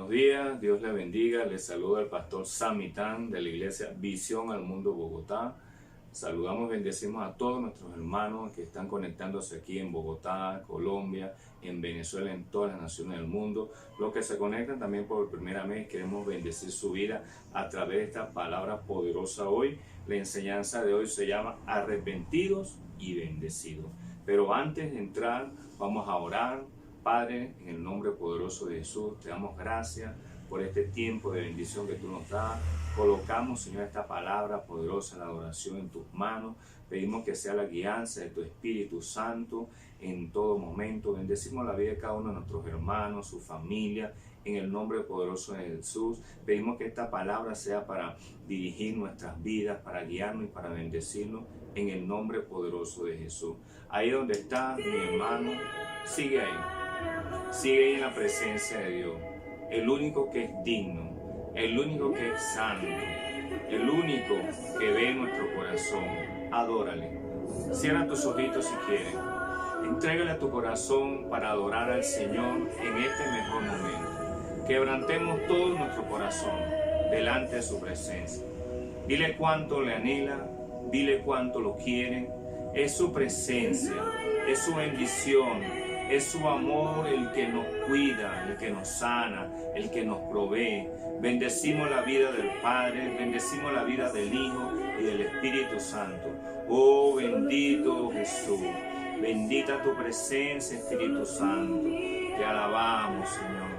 Buenos días, Dios les bendiga. Les saluda el pastor Samitán de la iglesia Visión al Mundo Bogotá. Saludamos, bendecimos a todos nuestros hermanos que están conectándose aquí en Bogotá, Colombia, en Venezuela, en todas las naciones del mundo. Los que se conectan también por primera vez, queremos bendecir su vida a través de esta palabra poderosa hoy. La enseñanza de hoy se llama Arrepentidos y Bendecidos. Pero antes de entrar, vamos a orar. Padre, en el nombre poderoso de Jesús, te damos gracias por este tiempo de bendición que tú nos das. Colocamos, Señor, esta palabra poderosa, la adoración en tus manos. Pedimos que sea la guianza de tu Espíritu Santo en todo momento. Bendecimos la vida de cada uno de nuestros hermanos, su familia, en el nombre poderoso de Jesús. Pedimos que esta palabra sea para dirigir nuestras vidas, para guiarnos y para bendecirnos en el nombre poderoso de Jesús. Ahí donde está mi hermano, sigue ahí. Sigue ahí en la presencia de Dios, el único que es digno, el único que es santo, el único que ve nuestro corazón. Adórale. Cierra tus ojitos si quieres. Entrégale a tu corazón para adorar al Señor en este mejor momento. Quebrantemos todo nuestro corazón delante de su presencia. Dile cuánto le anhela, dile cuánto lo quiere. Es su presencia, es su bendición. Es su amor el que nos cuida, el que nos sana, el que nos provee. Bendecimos la vida del Padre, bendecimos la vida del Hijo y del Espíritu Santo. Oh bendito Jesús, bendita tu presencia, Espíritu Santo. Te alabamos, Señor.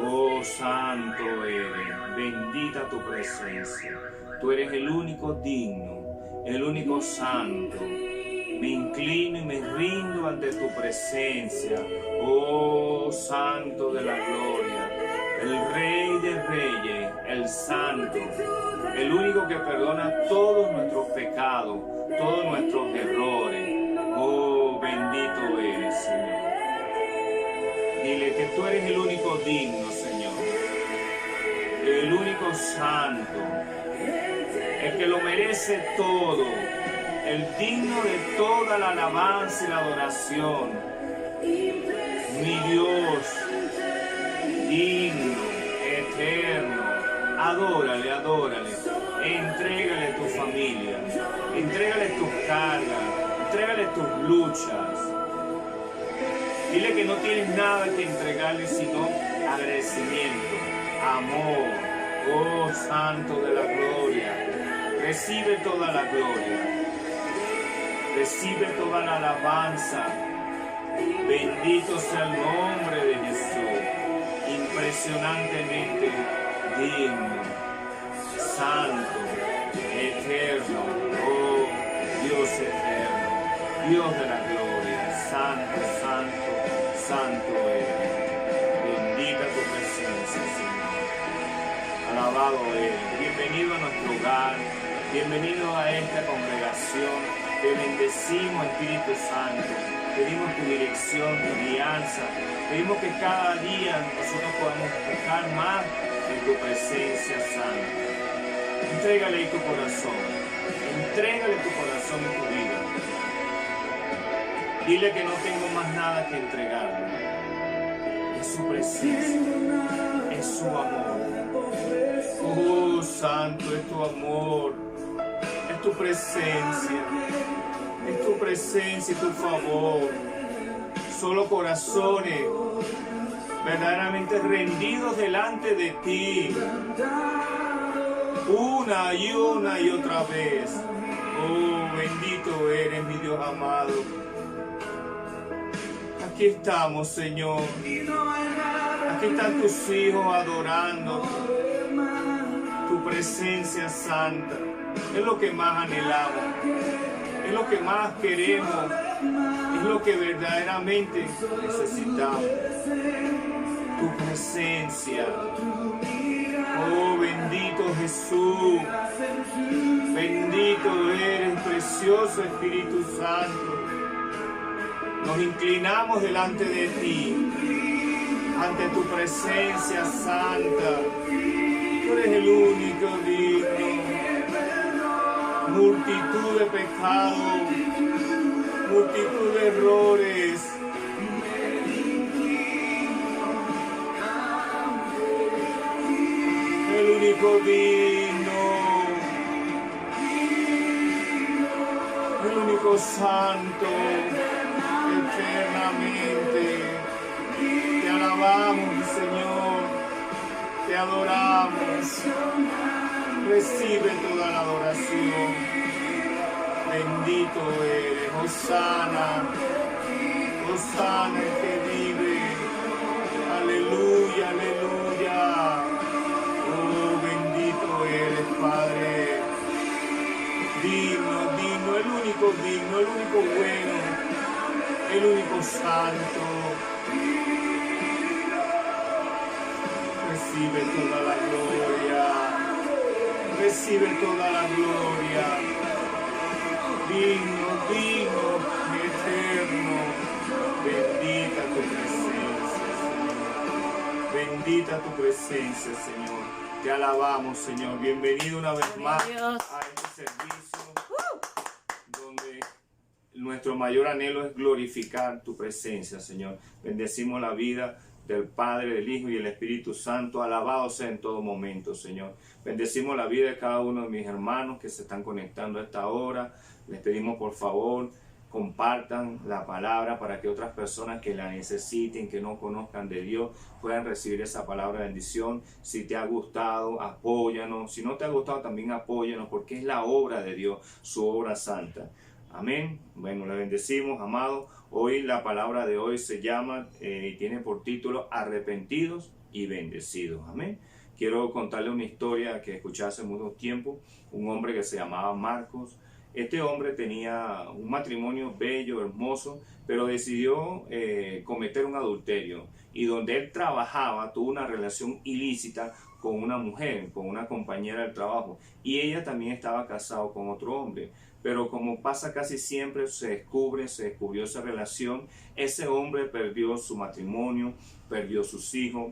Oh santo eres, bendita tu presencia. Tú eres el único digno, el único santo. Me inclino y me rindo ante tu presencia, oh Santo de la Gloria, el Rey de Reyes, el Santo, el único que perdona todos nuestros pecados, todos nuestros errores. Oh, bendito eres, Señor. Dile que tú eres el único digno, Señor, el único santo, el que lo merece todo, el digno de toda la alabanza y la adoración. Mi Dios, digno, eterno. Adórale, adórale. Entrégale tu familia, entrégale tus cargas, entrégale tus luchas. Dile que no tienes nada que entregarle sino agradecimiento, amor. Oh Santo de la Gloria, recibe toda la gloria. Recibe toda la alabanza. Bendito sea el nombre de Jesús. Impresionantemente digno, santo, eterno. Oh, Dios eterno, Dios de la gloria. Santo, santo, santo eres. Bendita tu presencia, Señor. Alabado eres. Bienvenido a nuestro hogar. Bienvenido a esta congregación. Te bendecimos, Espíritu Santo. Pedimos tu dirección, tu guianza. Pedimos que cada día nosotros podamos buscar más en tu presencia santa. Entrégale tu corazón. Entrégale tu corazón y tu vida. Dile que no tengo más nada que entregarle. Es su presencia. Es su amor. Oh, Santo, es tu amor. Es tu presencia. Es tu presencia y tu favor. Solo corazones verdaderamente rendidos delante de ti. Una y otra vez. Oh, bendito eres, mi Dios amado. Aquí estamos, Señor. Aquí están tus hijos adorando tu presencia santa. Es lo que más anhelamos. Es lo que más queremos, es lo que verdaderamente necesitamos. Tu presencia. Oh, bendito Jesús. Bendito eres, precioso Espíritu Santo. Nos inclinamos delante de ti, ante tu presencia santa. Tú eres el único digno. Multitud de pecados, multitud de errores, único digno, el único santo, eternamente. Te alabamos, Señor, te adoramos. Recibe toda la adoración. Bendito eres, Hosana, Hosana el que vive. Aleluya, aleluya. Oh, bendito eres, Padre. Digno, digno, el único bueno, el único santo. Recibe toda la gloria, recibe toda la gloria. Digno, digno, eterno. Bendita tu presencia, Señor. Bendita tu presencia, Señor. Te alabamos, Señor. Bienvenido una vez más a este servicio donde nuestro mayor anhelo es glorificar tu presencia, Señor. Bendecimos la vida del Padre, del Hijo y del Espíritu Santo. Alabado sea en todo momento, Señor. Bendecimos la vida de cada uno de mis hermanos que se están conectando a esta hora. Les pedimos, por favor, compartan la palabra para que otras personas que la necesiten, que no conozcan de Dios, puedan recibir esa palabra de bendición. Si te ha gustado, apóyanos. Si no te ha gustado, también apóyanos, porque es la obra de Dios, su obra santa. Amén. Bueno, le bendecimos, amados. Hoy la palabra de hoy se llama y tiene por título Arrepentidos y Bendecidos. Amén. Quiero contarle una historia que escuché hace mucho tiempo. Un hombre que se llamaba Marcos. Este hombre tenía un matrimonio bello, hermoso, pero decidió cometer un adulterio. Y donde él trabajaba, tuvo una relación ilícita con una mujer, con una compañera del trabajo. Y ella también estaba casada con otro hombre. Pero como pasa casi siempre, se descubrió esa relación. Ese hombre perdió su matrimonio, perdió sus hijos,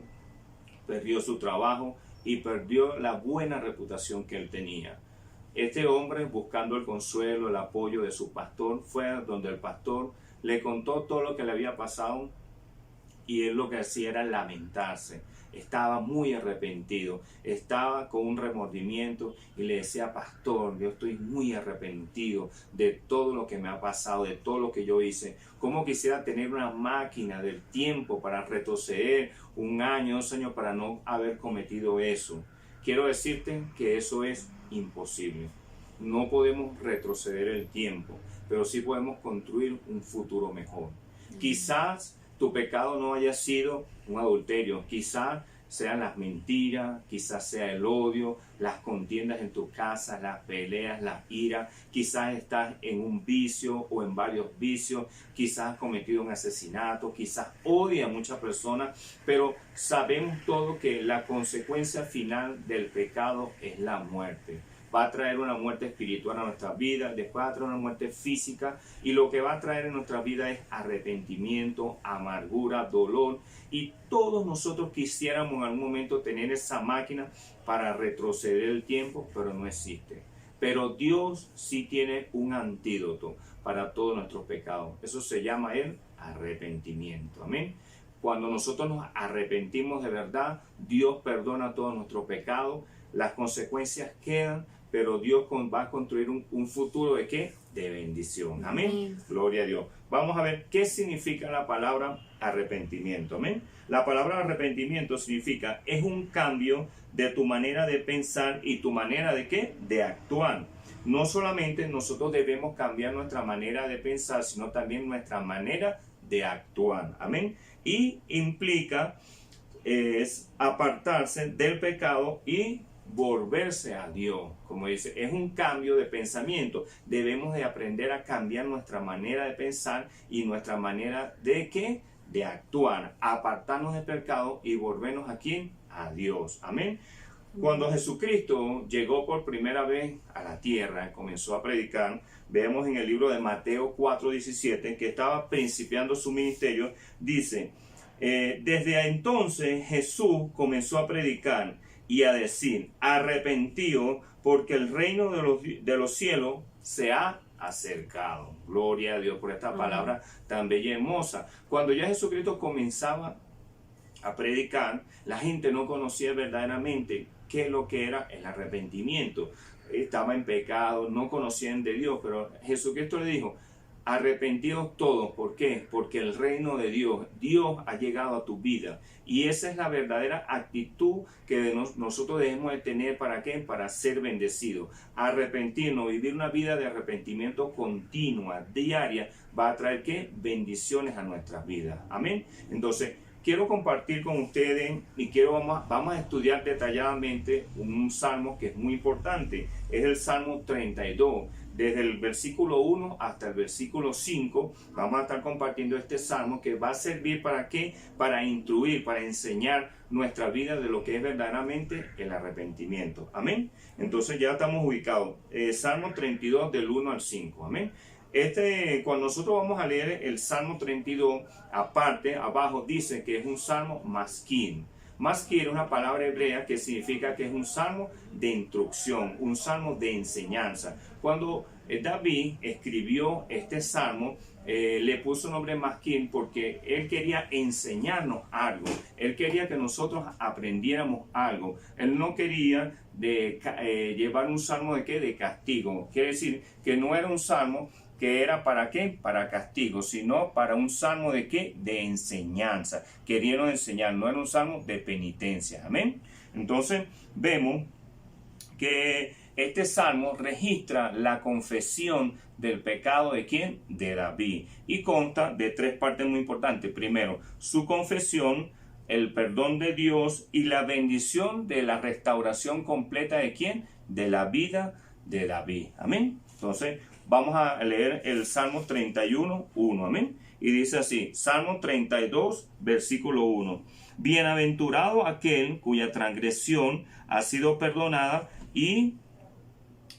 perdió su trabajo y perdió la buena reputación que él tenía. Este hombre, buscando el consuelo, el apoyo de su pastor, fue donde el pastor le contó todo lo que le había pasado y él lo que hacía era lamentarse. Estaba muy arrepentido, estaba con un remordimiento y le decía: pastor, yo estoy muy arrepentido de todo lo que me ha pasado, de todo lo que yo hice. ¿Cómo quisiera tener una máquina del tiempo para retroceder 1 año, 2 años para no haber cometido eso? Quiero decirte que eso es imposible. No podemos retroceder el tiempo, pero sí podemos construir un futuro mejor. Quizás tu pecado no haya sido un adulterio, quizás sean las mentiras, quizás sea el odio, las contiendas en tu casa, las peleas, las iras, quizás estás en un vicio o en varios vicios, quizás has cometido un asesinato, quizás odias a muchas personas, pero sabemos todo que la consecuencia final del pecado es la muerte. Va a traer una muerte espiritual a nuestra vida, después va a traer una muerte física, y lo que va a traer en nuestra vida es arrepentimiento, amargura, dolor, y todos nosotros quisiéramos en algún momento tener esa máquina para retroceder el tiempo, pero no existe. Pero Dios sí tiene un antídoto para todos nuestros pecados. Eso se llama el arrepentimiento. Amén. Cuando nosotros nos arrepentimos de verdad, Dios perdona todos nuestros pecados, las consecuencias quedan, pero Dios va a construir un futuro ¿de qué? De bendición. Amén. Gloria a Dios. Vamos a ver qué significa la palabra arrepentimiento. Amén. La palabra arrepentimiento significa, es un cambio de tu manera de pensar y tu manera de ¿qué? De actuar. No solamente nosotros debemos cambiar nuestra manera de pensar, sino también nuestra manera de actuar. Amén. Y implica es apartarse del pecado y volverse a Dios. Como dice, es un cambio de pensamiento. Debemos de aprender a cambiar nuestra manera de pensar y nuestra manera de ¿qué? De actuar, apartarnos del pecado y volvernos ¿a quién? A Dios. Amén. Cuando Jesucristo llegó por primera vez a la tierra, comenzó a predicar, vemos en el libro de Mateo 4:17 que estaba principiando su ministerio. Dice, desde entonces Jesús comenzó a predicar y a decir: arrepentíos, porque el reino de los cielos se ha acercado. Gloria a Dios por esta palabra tan bella y hermosa. Cuando ya Jesucristo comenzaba a predicar, la gente no conocía verdaderamente qué es lo que era el arrepentimiento. Estaba en pecado, no conocían de Dios, pero Jesucristo le dijo: arrepentidos todos. ¿Por qué? Porque el reino de Dios, Dios ha llegado a tu vida. Y esa es la verdadera actitud que nosotros debemos de tener. ¿Para qué? Para ser bendecidos. Arrepentirnos, vivir una vida de arrepentimiento continua, diaria, va a traer ¿qué? Bendiciones a nuestras vidas. Amén. Entonces, quiero compartir con ustedes y vamos a estudiar detalladamente un salmo que es muy importante. Es el Salmo 32. Desde el versículo 1 hasta el versículo 5 vamos a estar compartiendo este salmo que va a servir ¿para qué? Para instruir, para enseñar nuestra vida de lo que es verdaderamente el arrepentimiento. Amén. Entonces ya estamos ubicados. Salmo 32 del 1 al 5. Amén. Cuando nosotros vamos a leer el Salmo 32, aparte, abajo dice que es un salmo masquín. Masquín es una palabra hebrea que significa que es un salmo de instrucción, un salmo de enseñanza. Cuando David escribió este salmo, le puso nombre masquín porque él quería enseñarnos algo. Él quería que nosotros aprendiéramos algo. Él no quería llevar un salmo de ¿qué? De castigo. Quiere decir que no era un salmo que era ¿para qué? Para castigo, sino para un salmo de ¿qué? De enseñanza. Querían enseñar, no era un salmo de penitencia. Amén. Entonces vemos que este salmo registra la confesión del pecado de ¿quién? De David. Y consta de tres partes muy importantes. Primero, su confesión, el perdón de Dios y la bendición de la restauración completa de ¿quién? De la vida de David. Amén. Entonces, vamos a leer el Salmo 31, 1. Amén. Y dice así, Salmo 32, versículo 1. Bienaventurado aquel cuya transgresión ha sido perdonada y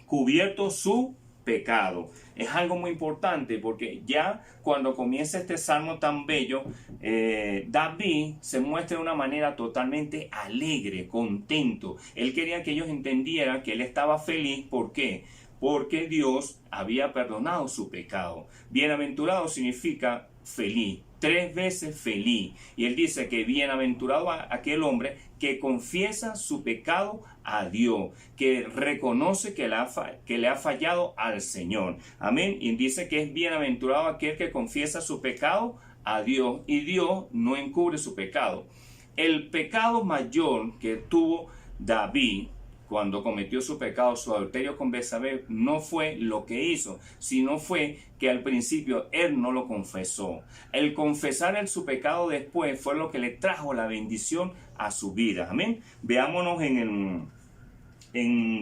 cubierto su pecado. Es algo muy importante porque ya cuando comienza este salmo tan bello, David se muestra de una manera totalmente alegre, contento. Él quería que ellos entendieran que él estaba feliz. ¿Por qué? Porque Dios había perdonado su pecado. Bienaventurado significa feliz, 3 veces feliz. Y él dice que bienaventurado aquel hombre que confiesa su pecado a Dios, que reconoce que le ha fallado al Señor. Amén. Y dice que es bienaventurado aquel que confiesa su pecado a Dios y Dios no encubre su pecado. El pecado mayor que tuvo David cuando cometió su pecado, su adulterio con Betsabé, no fue lo que hizo, sino fue que al principio él no lo confesó. El confesar su pecado después fue lo que le trajo la bendición a su vida. Amén. Veámonos en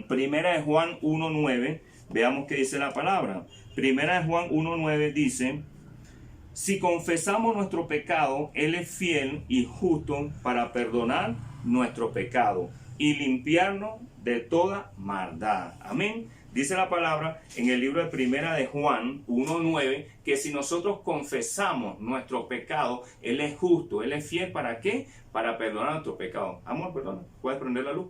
Primera de Juan 1:9, veamos qué dice la palabra. Primera de Juan 1:9 dice: si confesamos nuestro pecado, Él es fiel y justo para perdonar nuestro pecado y limpiarnos de toda maldad. Amén. Dice la palabra en el libro de Primera de Juan 1:9 que si nosotros confesamos nuestro pecado, Él es justo, Él es fiel. ¿Para qué? Para perdonar nuestro pecado. Amor, perdona, ¿puedes prender la luz?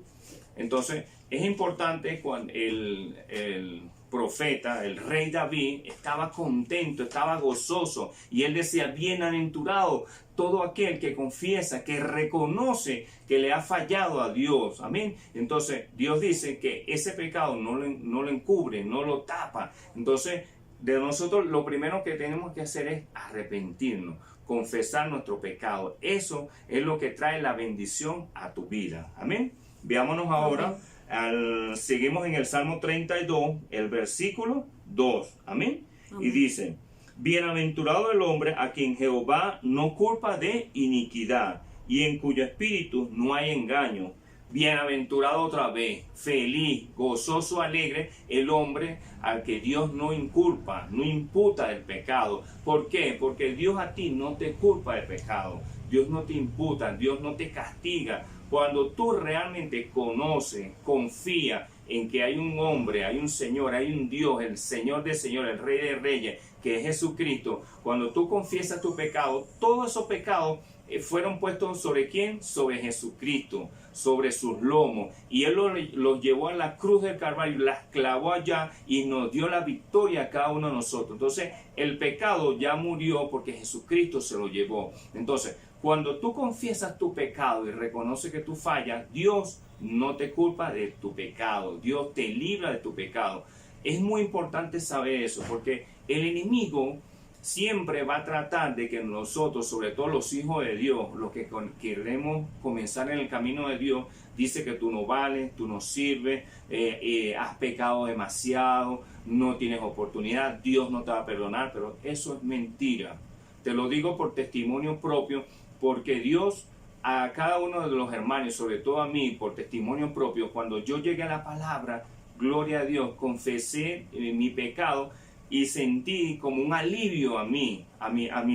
Entonces, es importante cuando el profeta, el rey David, estaba contento, estaba gozoso, y él decía: bienaventurado todo aquel que confiesa, que reconoce que le ha fallado a Dios. Amén. Entonces, Dios dice que ese pecado no lo encubre, no lo tapa. Entonces, de nosotros lo primero que tenemos que hacer es arrepentirnos, confesar nuestro pecado. Eso es lo que trae la bendición a tu vida. Amén. Veámonos ahora. Seguimos en el Salmo 32, el versículo 2. Amén. Y dice: bienaventurado el hombre a quien Jehová no culpa de iniquidad y en cuyo espíritu no hay engaño. Bienaventurado otra vez, feliz, gozoso, alegre el hombre al que Dios no inculpa, no imputa el pecado. ¿Por qué? Porque Dios a ti no te culpa del pecado. Dios no te imputa, Dios no te castiga. Cuando tú realmente conoces, confías en que hay un hombre, hay un Señor, hay un Dios, el Señor de señores, el Rey de reyes, que es Jesucristo, cuando tú confiesas tu pecado, todos esos pecados fueron puestos ¿sobre quién? Sobre Jesucristo, sobre sus lomos, y Él los llevó a la cruz del Calvario, las clavó allá y nos dio la victoria a cada uno de nosotros. Entonces el pecado ya murió porque Jesucristo se lo llevó. Entonces, Cuando tú confiesas tu pecado y reconoces que tú fallas, Dios no te culpa de tu pecado. Dios te libra de tu pecado. Es muy importante saber eso, porque el enemigo siempre va a tratar de que nosotros, sobre todo los hijos de Dios, los que queremos comenzar en el camino de Dios, dice que tú no vales, tú no sirves, has pecado demasiado, no tienes oportunidad, Dios no te va a perdonar, pero eso es mentira. Te lo digo por testimonio propio, porque Dios a cada uno de los hermanos, sobre todo a mí, por testimonio propio, cuando yo llegué a la palabra, gloria a Dios, confesé mi pecado y sentí como un alivio a mi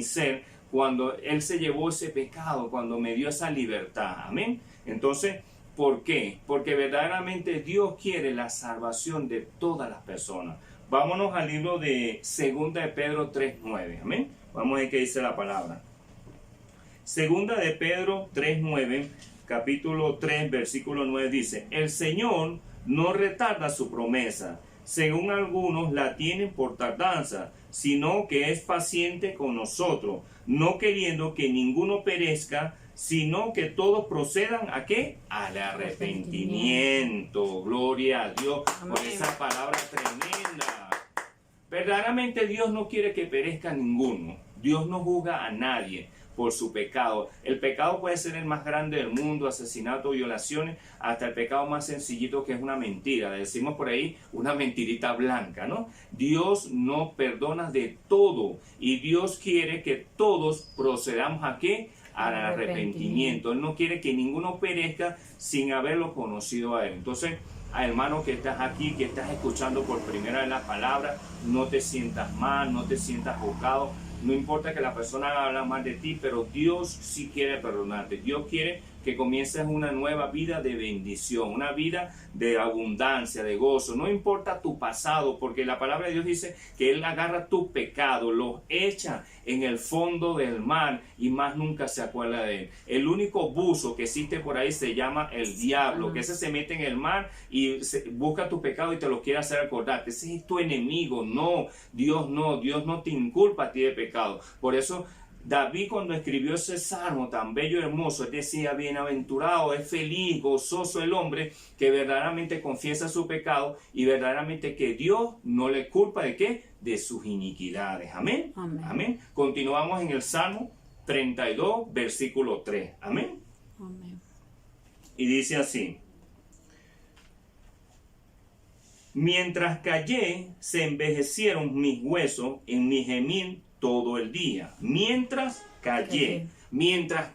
ser, cuando Él se llevó ese pecado, cuando me dio esa libertad. Amén. Entonces, ¿por qué? Porque verdaderamente Dios quiere la salvación de todas las personas. Vámonos al libro de 2 de Pedro 3:9. Amén. Vamos a ver qué dice la palabra. 2 de Pedro 3:9, capítulo 3, versículo 9 dice: el Señor no retarda su promesa, según algunos la tienen por tardanza, sino que es paciente con nosotros, no queriendo que ninguno perezca, sino que todos procedan ¿a qué? Al arrepentimiento. Gloria a Dios. Amén. Por esa palabra tremenda. Verdaderamente Dios no quiere que perezca ninguno. Dios no juzga a nadie por su pecado. El pecado puede ser el más grande del mundo, asesinato, violaciones, hasta el pecado más sencillito que es una mentira. Decimos por ahí una mentirita blanca, ¿no? Dios no perdona de todo y Dios quiere que todos procedamos ¿a qué? Al arrepentimiento. Él no quiere que ninguno perezca sin haberlo conocido a Él. Entonces, hermano que estás aquí, que estás escuchando por primera vez la palabra, no te sientas mal, no te sientas juzgado. No importa que la persona habla mal de ti, pero Dios sí quiere perdonarte. Dios quiere que comiences una nueva vida de bendición, una vida de abundancia, de gozo. No importa tu pasado, porque la palabra de Dios dice que Él agarra tu pecado, los echa en el fondo del mar y más nunca se acuerda de Él. El único buzo que existe por ahí se llama el diablo, que ese se mete en el mar y busca tu pecado y te lo quiere hacer acordar. Ese es tu enemigo. No, Dios no te inculpa a ti de pecado. Por eso David, cuando escribió ese salmo tan bello y hermoso, él decía: bienaventurado, es feliz, gozoso el hombre que verdaderamente confiesa su pecado y verdaderamente que Dios no le culpa de qué, de sus iniquidades. Amén. Amén. Amén. Continuamos en el Salmo 32, versículo 3. Amén. Amén. Y dice así: mientras callé, se envejecieron mis huesos en mi gemir todo el día. Mientras callé, mientras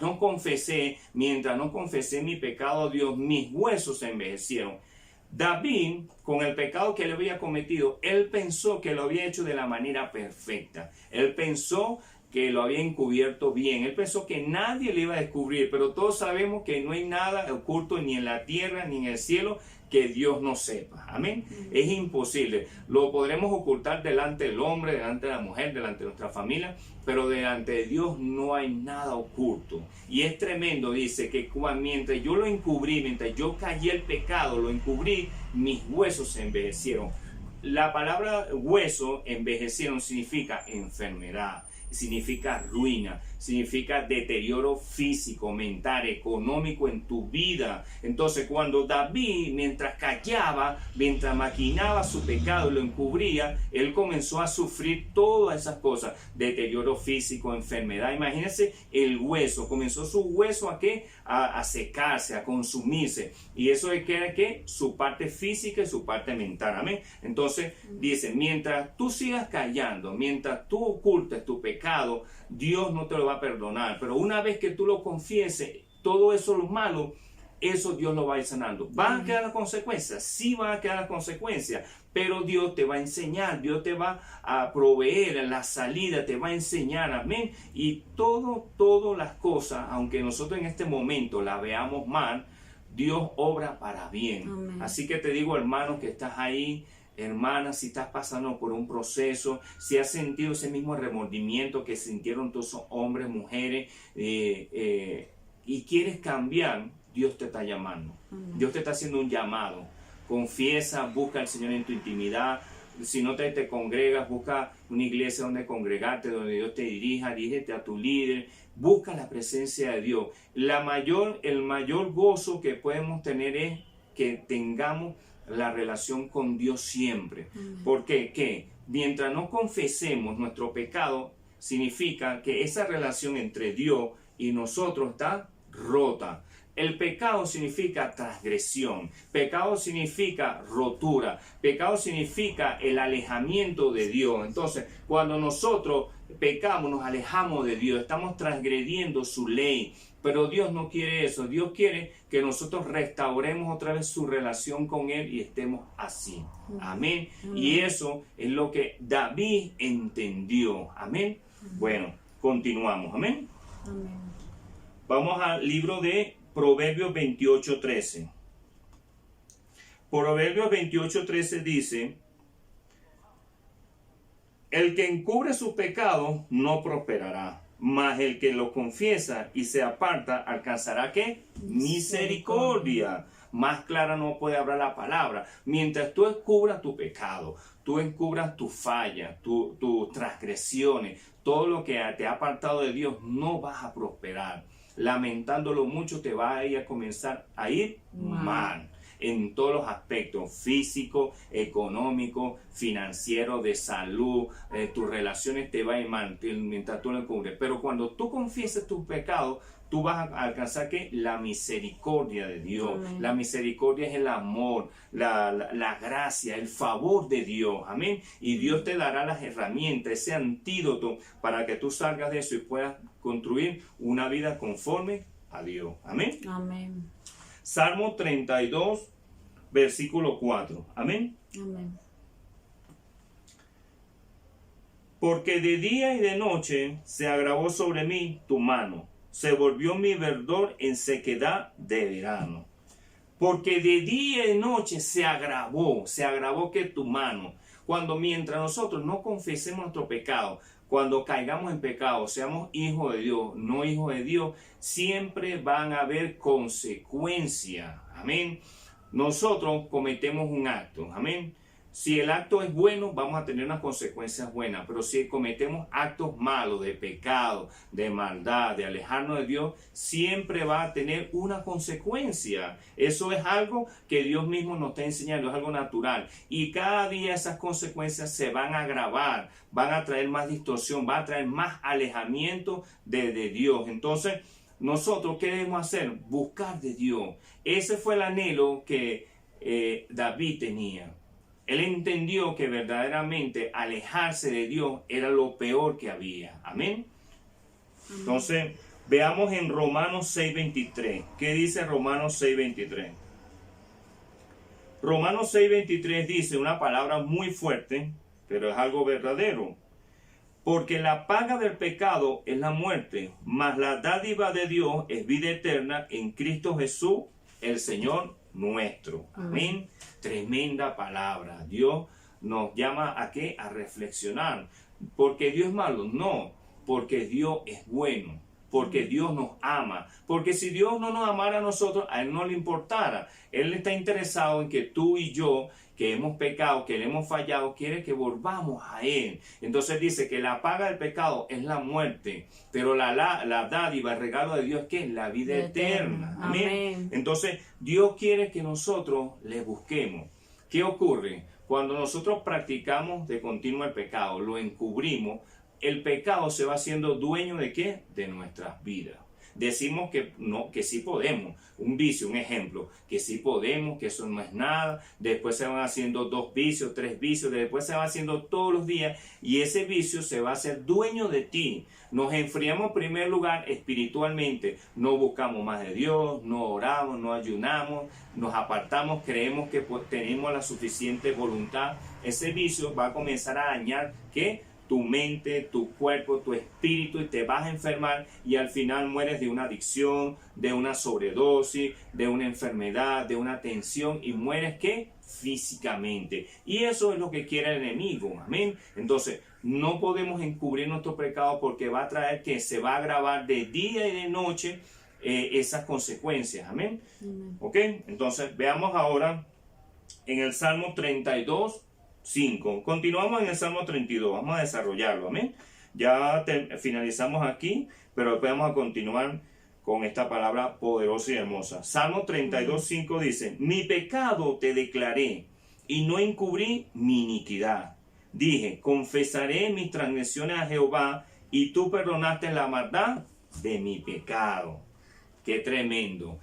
no confesé mi pecado a Dios, mis huesos se envejecieron. David, con el pecado que le había cometido, él pensó que lo había hecho de la manera perfecta. Él pensó que lo había encubierto bien. Él pensó que nadie le iba a descubrir, pero todos sabemos que no hay nada oculto ni en la tierra ni en el cielo que Dios no sepa. Amén. Es imposible. Lo podremos ocultar delante del hombre, delante de la mujer, delante de nuestra familia, pero delante de Dios no hay nada oculto. Y es tremendo, dice, que mientras yo lo encubrí, mientras yo callé el pecado, lo encubrí, mis huesos se envejecieron. La palabra hueso, envejecieron, significa enfermedad, significa ruina, significa deterioro físico, mental, económico en tu vida. Entonces, cuando David, mientras callaba, mientras maquinaba su pecado y lo encubría, él comenzó a sufrir todas esas cosas: deterioro físico, enfermedad. Imagínense el hueso, comenzó su hueso ¿a qué? A secarse, a consumirse. Y eso es que su parte física y su parte mental. Amén. Entonces, dice, mientras tú sigas callando, mientras tú ocultes tu pecado, Dios no te lo va a perdonar. Pero una vez que tú lo confieses, todo eso, lo malo, eso Dios lo va a ir sanando. ¿Van a quedar las consecuencias? Sí van a quedar las consecuencias, pero Dios te va a enseñar, Dios te va a proveer la salida, te va a enseñar, amén. Y todas las cosas, aunque nosotros en este momento la veamos mal, Dios obra para bien. Amén. Así que te digo, hermano, que estás ahí, hermana, si estás pasando por un proceso, si has sentido ese mismo remordimiento que sintieron todos esos hombres, mujeres, y quieres cambiar, Dios te está llamando. Dios te está haciendo un llamado. Confiesa, busca al Señor en tu intimidad, si no te congregas, busca una iglesia donde congregarte, donde Dios te dirija, dirígete a tu líder, busca la presencia de Dios. El mayor gozo que podemos tener es que tengamos la relación con Dios siempre. Porque ¿qué? Mientras no confesemos nuestro pecado, significa que esa relación entre Dios y nosotros está rota. El pecado significa transgresión, pecado significa rotura, pecado significa el alejamiento de Dios. Entonces, cuando nosotros pecamos, nos alejamos de Dios, estamos transgrediendo su ley. Pero Dios no quiere eso. Dios quiere que nosotros restauremos otra vez su relación con Él y estemos así. Amén. Y eso es lo que David entendió. Amén. Bueno, continuamos. Amén. Vamos al libro de Proverbios 28:13. Proverbios 28:13 dice: el que encubre su pecado no prosperará, mas el que lo confiesa y se aparta alcanzará ¿qué? Misericordia. Más clara no puede hablar la palabra. Mientras tú encubras tu pecado, tú encubras tu falla, tus transgresiones, todo lo que te ha apartado de Dios, no vas a prosperar. Lamentándolo mucho, te va a ir a comenzar a ir mal en todos los aspectos: físico, económico, financiero, de salud. Tus relaciones te van a ir mal mientras tú lo encubres. Pero cuando tú confieses tus pecados, tú vas a alcanzar ¿qué? La misericordia de Dios. Amén. La misericordia es el amor, la gracia, el favor de Dios. Amén. Y Dios te dará las herramientas, ese antídoto para que tú salgas de eso y puedas construir una vida conforme a Dios. Amén. Amén. Salmo 32, versículo 4. Amén. Amén. Porque de día y de noche se agravó sobre mí tu mano. Se volvió mi verdor en sequedad de verano. Porque de día y noche se agravó que tu mano. Mientras nosotros no confesemos nuestro pecado, cuando caigamos en pecado, seamos hijos de Dios, no hijos de Dios, siempre van a haber consecuencias. Amén. Nosotros cometemos un acto. Amén. Si el acto es bueno, vamos a tener unas consecuencias buenas. Pero si cometemos actos malos, de pecado, de maldad, de alejarnos de Dios, siempre va a tener una consecuencia. Eso es algo que Dios mismo nos está enseñando, es algo natural. Y cada día esas consecuencias se van a agravar, van a traer más distorsión, van a traer más alejamiento de Dios. Entonces, nosotros, ¿qué debemos hacer? Buscar de Dios. Ese fue el anhelo que David tenía. Él entendió que verdaderamente alejarse de Dios era lo peor que había. Amén. Entonces, veamos en Romanos 6:23. ¿Qué dice Romanos 6:23? Romanos 6:23 dice una palabra muy fuerte, pero es algo verdadero. Porque la paga del pecado es la muerte, mas la dádiva de Dios es vida eterna en Cristo Jesús, el Señor nuestro. Amén. Tremenda palabra. Dios nos llama a ¿qué? A reflexionar. ¿Porque Dios es malo? No, porque Dios es bueno, porque Dios nos ama. Porque si Dios no nos amara a nosotros, a Él no le importara. Él está interesado en que tú y yo, que hemos pecado, que le hemos fallado, quiere que volvamos a Él. Entonces dice que la paga del pecado es la muerte, pero la dádiva, el regalo de Dios es que es la vida eterna. Amén. Entonces Dios quiere que nosotros le busquemos. ¿Qué ocurre? Cuando nosotros practicamos de continuo el pecado, lo encubrimos, el pecado se va haciendo dueño ¿de qué? De nuestras vidas. Decimos que no, que sí podemos. Un vicio, un ejemplo, que sí podemos, que eso no es nada. Después se van haciendo 2 vicios, 3 vicios, después se va haciendo todos los días y ese vicio se va a hacer dueño de ti. Nos enfriamos en primer lugar espiritualmente, no buscamos más de Dios, no oramos, no ayunamos, nos apartamos, creemos que tenemos la suficiente voluntad. Ese vicio va a comenzar a dañar ¿qué? Tu mente, tu cuerpo, tu espíritu, y te vas a enfermar y al final mueres de una adicción, de una sobredosis, de una enfermedad, de una tensión y mueres ¿qué? Físicamente. Y eso es lo que quiere el enemigo. Amén. Entonces, no podemos encubrir nuestro pecado porque va a traer que se va a agravar de día y de noche esas consecuencias. Amén. ¿Ok? Entonces, veamos ahora en el Salmo 32, 5. Continuamos en el Salmo 32. Vamos a desarrollarlo. Amén. Ya finalizamos aquí, pero después vamos a continuar con esta palabra poderosa y hermosa. Salmo 32, 5 dice: mi pecado te declaré y no encubrí mi iniquidad. Dije, confesaré mis transgresiones a Jehová, y tú perdonaste la maldad de mi pecado. Qué tremendo.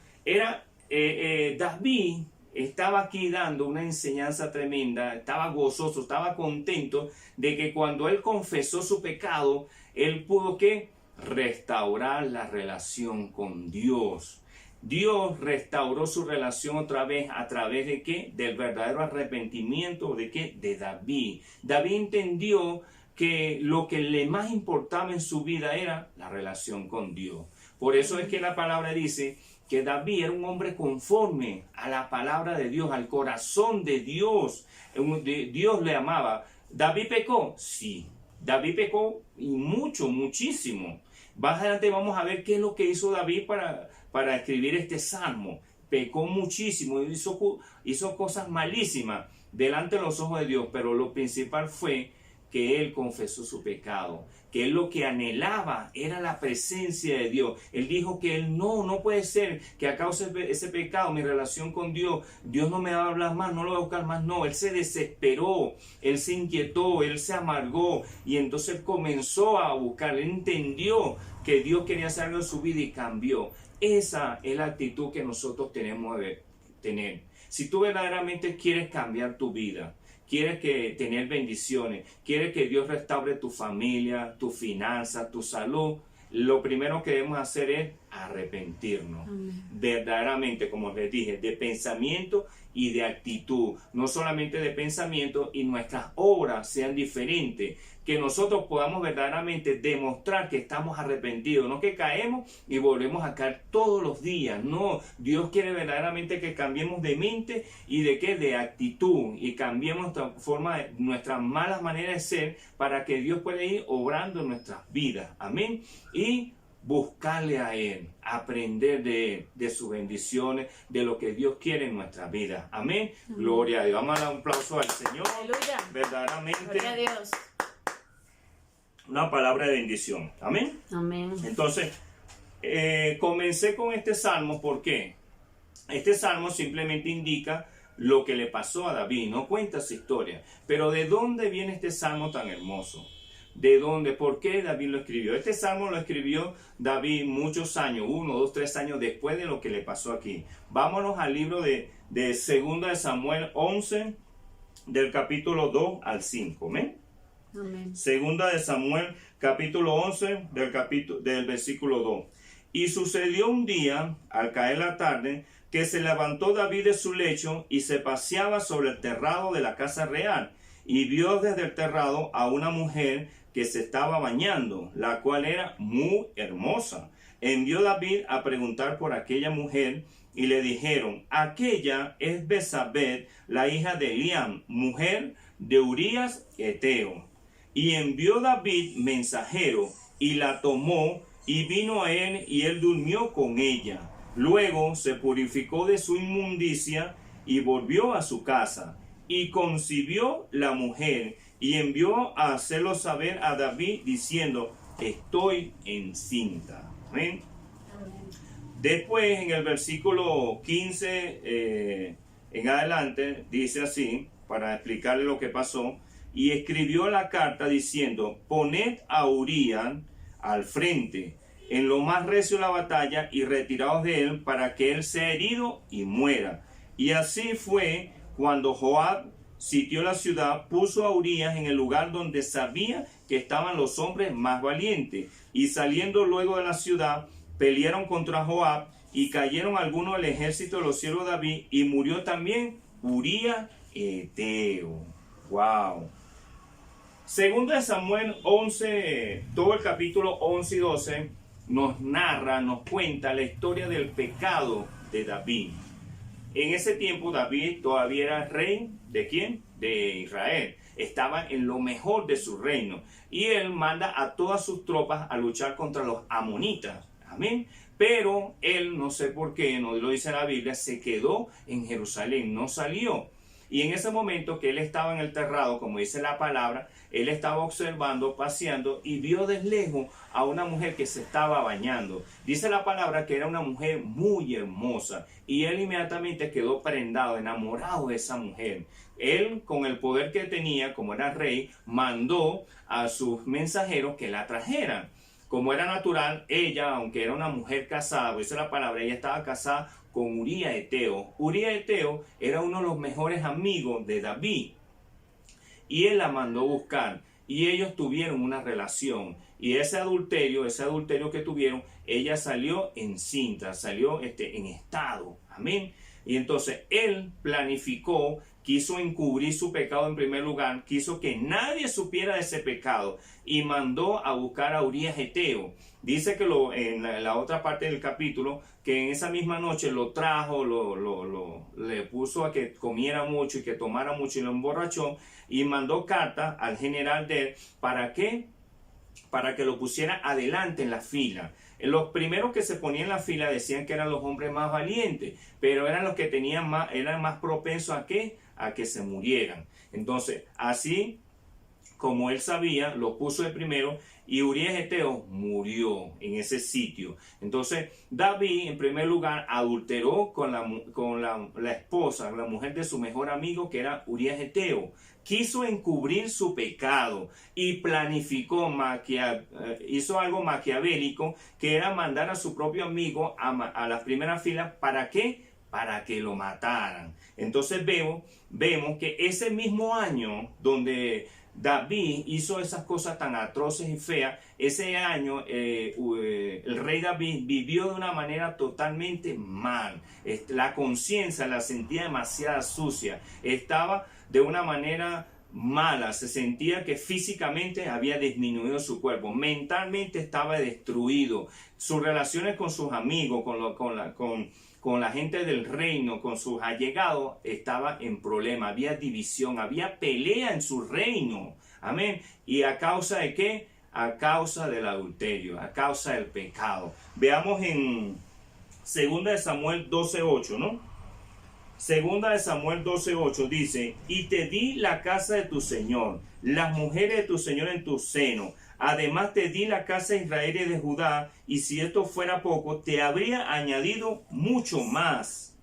David estaba aquí dando una enseñanza tremenda, estaba gozoso, estaba contento de que cuando él confesó su pecado, él pudo ¿qué? Restaurar la relación con Dios. Dios restauró su relación otra vez a través de ¿qué? Del verdadero arrepentimiento de ¿qué? De David. David entendió que lo que le más importaba en su vida era la relación con Dios. Por eso es que la palabra dice que David era un hombre conforme a la palabra de Dios, al corazón de Dios. Dios le amaba. ¿David pecó? Sí. David pecó y muchísimo. Más adelante vamos a ver qué es lo que hizo David para escribir este salmo. Pecó muchísimo, hizo cosas malísimas delante de los ojos de Dios, pero lo principal fue que él confesó su pecado, que él lo que anhelaba era la presencia de Dios. Él dijo que él no puede ser que a causa de ese pecado, mi relación con Dios no me va a hablar más, no lo va a buscar más. No, él se desesperó, él se inquietó, él se amargó y entonces comenzó a buscar. Él entendió que Dios quería hacer algo en su vida y cambió. Esa es la actitud que nosotros tenemos que tener. Si tú verdaderamente quieres cambiar tu vida, quieres tener bendiciones, quieres que Dios restaure tu familia, tu finanza, tu salud, lo primero que debemos hacer es arrepentirnos. Amén. Verdaderamente, como les dije, de pensamiento y de actitud. No solamente de pensamiento, y nuestras obras sean diferentes. Que nosotros podamos verdaderamente demostrar que estamos arrepentidos, no que caemos y volvemos a caer todos los días. No, Dios quiere verdaderamente que cambiemos de mente y de actitud, y cambiemos nuestra forma, nuestras malas maneras de ser, para que Dios pueda ir obrando en nuestras vidas. Amén. Y buscarle a Él, aprender de Él, de sus bendiciones, de lo que Dios quiere en nuestras vidas. Amén. Gloria a Dios. Vamos a dar un aplauso al Señor. Aleluya. Verdaderamente. Gloria a Dios. Una palabra de bendición. Amén. Amén. Entonces, comencé con este salmo. ¿Por qué? Este salmo simplemente indica lo que le pasó a David, no cuenta su historia. Pero ¿de dónde viene este salmo tan hermoso? ¿De dónde? ¿Por qué David lo escribió? Este salmo lo escribió David muchos años, 1, 2, 3 años después de lo que le pasó aquí. Vámonos al libro de 2 de Samuel 11, del capítulo 2 al 5. ¿Amén? Amén. Segunda de Samuel, capítulo 11, del versículo 2. Y sucedió un día, al caer la tarde, que se levantó David de su lecho y se paseaba sobre el terrado de la casa real, y vio desde el terrado a una mujer que se estaba bañando, la cual era muy hermosa. Envió David a preguntar por aquella mujer, y le dijeron: aquella es Betsabé, la hija de Eliam, mujer de Urías Eteo. Y envió David mensajero, y la tomó, y vino a él, y él durmió con ella. Luego se purificó de su inmundicia, y volvió a su casa. Y concibió la mujer, y envió a hacerlo saber a David, diciendo: estoy encinta. ¿Ven? Después, en el versículo 15 en adelante, dice así, para explicarle lo que pasó: y escribió la carta diciendo: poned a Urías al frente, en lo más recio de la batalla, y retiraos de él, para que él sea herido y muera. Y así fue. Cuando Joab sitió la ciudad, puso a Urías en el lugar donde sabía que estaban los hombres más valientes. Y saliendo luego de la ciudad, pelearon contra Joab, y cayeron algunos del ejército de los siervos de David, y murió también Urías Eteo. Wow. Segundo de Samuel 11, todo el capítulo 11 y 12 nos narra, nos cuenta la historia del pecado de David. En ese tiempo David todavía era rey, ¿de quién? De Israel. Estaba en lo mejor de su reino. Y él manda a todas sus tropas a luchar contra los amonitas. Amén. Pero él, no sé por qué, no lo dice la Biblia, se quedó en Jerusalén, no salió. Y en ese momento que él estaba en el terrado, como dice la palabra, él estaba observando, paseando y vio de lejos a una mujer que se estaba bañando. Dice la palabra que era una mujer muy hermosa y él inmediatamente quedó prendado, enamorado de esa mujer. Él, con el poder que tenía, como era rey, mandó a sus mensajeros que la trajeran. Como era natural, ella, aunque era una mujer casada, dice la palabra, ella estaba casada con Urías Eteo. Urías Eteo era uno de los mejores amigos de David. Y él la mandó buscar. Y ellos tuvieron una relación. Y ese adulterio que tuvieron, ella salió encinta, salió en estado. Amén. Y entonces él planificó, quiso encubrir su pecado en primer lugar, quiso que nadie supiera de ese pecado y mandó a buscar a Urías Eteo. Dice que en la otra parte del capítulo, que en esa misma noche lo trajo, le puso a que comiera mucho y que tomara mucho y lo emborrachó y mandó carta al general de él. ¿Para qué? Para que lo pusiera adelante en la fila. Los primeros que se ponían en la fila decían que eran los hombres más valientes, pero eran los que eran más propensos a que se murieran. Entonces, así como él sabía, lo puso de primero y Urías Eteo murió en ese sitio. Entonces, David, en primer lugar, adulteró con la esposa, la mujer de su mejor amigo, que era Urías Eteo. Quiso encubrir su pecado y planificó, hizo algo maquiavélico, que era mandar a su propio amigo a las primeras filas. ¿Para qué? Para que lo mataran. Entonces vemos que ese mismo año donde David hizo esas cosas tan atroces y feas, ese año el rey David vivió de una manera totalmente mal. La conciencia la sentía demasiado sucia, estaba de una manera mala, se sentía que físicamente había disminuido su cuerpo, mentalmente estaba destruido, sus relaciones con sus amigos, con la gente del reino, con sus allegados, estaba en problema, había división, había pelea en su reino. Amén. ¿Y a causa de qué? A causa del adulterio, a causa del pecado. Veamos en 2 Samuel 12:8, ¿no? 2 Samuel 12:8 dice: y te di la casa de tu Señor, las mujeres de tu Señor en tu seno. Además te di la casa de Israel y de Judá, y si esto fuera poco, te habría añadido mucho más.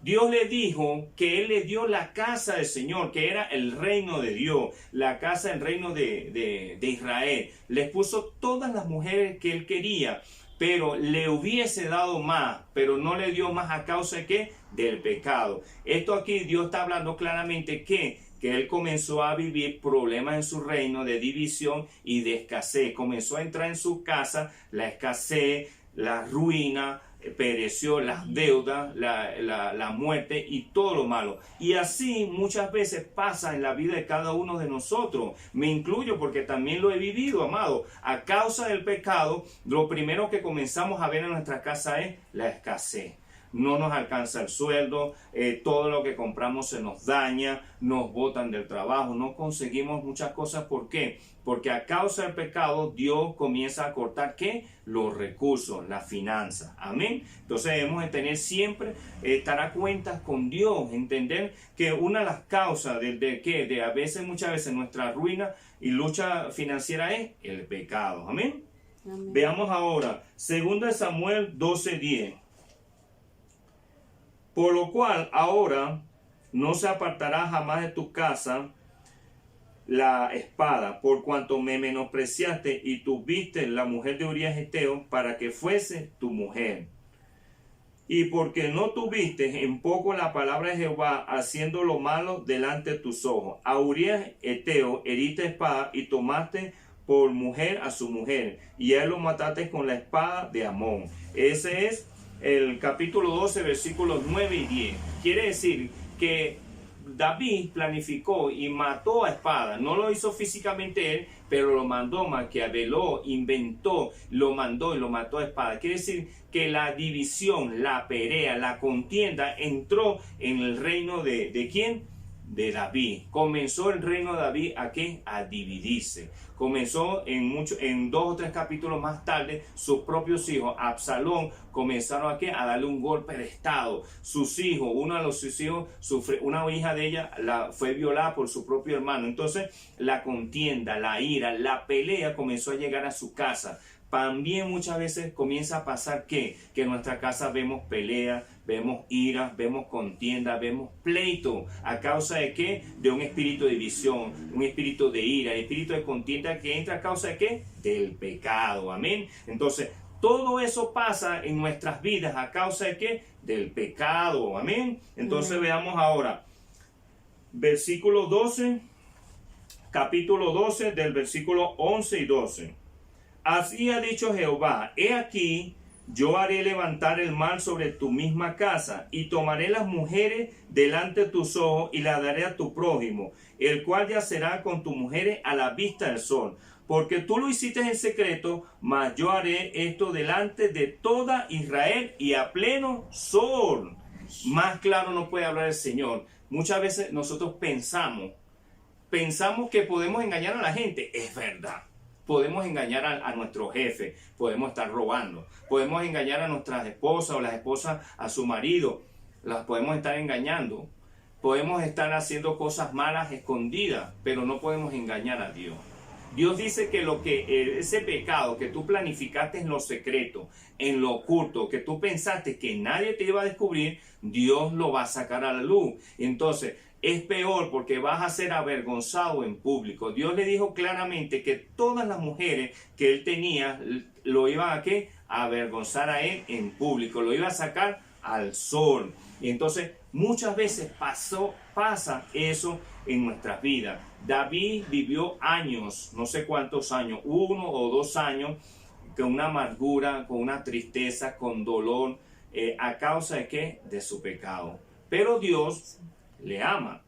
Dios le dijo que Él le dio la casa del Señor, que era el reino de Dios, la casa del reino de Israel. Les puso todas las mujeres que Él quería, pero le hubiese dado más, pero no le dio más a causa de ¿qué? Del pecado. Esto aquí Dios está hablando claramente que él comenzó a vivir problemas en su reino de división y de escasez. Comenzó a entrar en su casa la escasez, la ruina, pereció las deudas, la muerte y todo lo malo. Y así muchas veces pasa en la vida de cada uno de nosotros. Me incluyo porque también lo he vivido, amado. A causa del pecado, lo primero que comenzamos a ver en nuestra casa es la escasez. No nos alcanza el sueldo, todo lo que compramos se nos daña, nos botan del trabajo, no conseguimos muchas cosas. ¿Por qué? Porque a causa del pecado Dios comienza a cortar ¿qué? Los recursos, las finanzas. Amén. Entonces debemos de tener siempre, estar a cuentas con Dios, entender que una de las causas de a veces, muchas veces nuestra ruina y lucha financiera es el pecado. Amén. Amén. Veamos ahora 2 Samuel 12:10. Por lo cual ahora no se apartará jamás de tu casa la espada, por cuanto me menospreciaste y tuviste la mujer de Urías Eteo para que fuese tu mujer. Y porque no tuviste en poco la palabra de Jehová, haciendo lo malo delante de tus ojos. A Urías Eteo heriste espada y tomaste por mujer a su mujer, y a él lo mataste con la espada de Amón. Ese es el capítulo 12, versículos 9 y 10. Quiere decir que David planificó y mató a espada. No lo hizo físicamente él, pero lo mandó, maquiaveló, inventó, lo mandó y lo mató a espada. Quiere decir que la división, la pelea, la contienda entró en el reino de ¿quién? de David. Comenzó el reino de David ¿a qué? A dividirse. Comenzó en 2 o 3 capítulos más tarde, sus propios hijos, Absalón, comenzaron ¿a qué? A darle un golpe de estado. Sus hijos, uno de sus hijos, una hija de ella fue violada por su propio hermano. Entonces la contienda, la ira, la pelea comenzó a llegar a su casa. También muchas veces comienza a pasar que en nuestra casa vemos pelea, vemos ira, vemos contienda, vemos pleito. ¿A causa de qué? De un espíritu de división, un espíritu de ira, espíritu de contienda que entra a causa de qué? Del pecado. Amén. Entonces, todo eso pasa en nuestras vidas a causa de qué? Del pecado. Amén. Entonces veamos ahora. Versículo 12, capítulo 12 del versículo 11 y 12. Así ha dicho Jehová, he aquí, yo haré levantar el mal sobre tu misma casa, y tomaré las mujeres delante de tus ojos, y las daré a tu prójimo, el cual yacerá con tus mujeres a la vista del sol. Porque tú lo hiciste en secreto, mas yo haré esto delante de toda Israel y a pleno sol. Más claro no puede hablar el Señor. Muchas veces nosotros pensamos que podemos engañar a la gente. Es verdad. Podemos engañar a nuestro jefe, podemos estar robando, podemos engañar a nuestras esposas o las esposas a su marido, las podemos estar engañando, podemos estar haciendo cosas malas escondidas, pero no podemos engañar a Dios. Dios dice que ese pecado que tú planificaste en lo secreto, en lo oculto, que tú pensaste que nadie te iba a descubrir, Dios lo va a sacar a la luz. Entonces, es peor porque vas a ser avergonzado en público. Dios le dijo claramente que todas las mujeres que él tenía lo iban a ¿qué? A avergonzar a él en público, lo iba a sacar al sol. Y entonces muchas veces pasa eso en nuestras vidas. David vivió años, no sé cuántos años, 1 o 2 años, con una amargura, con una tristeza, con dolor, a causa de ¿qué? De su pecado. Pero Dios le ama.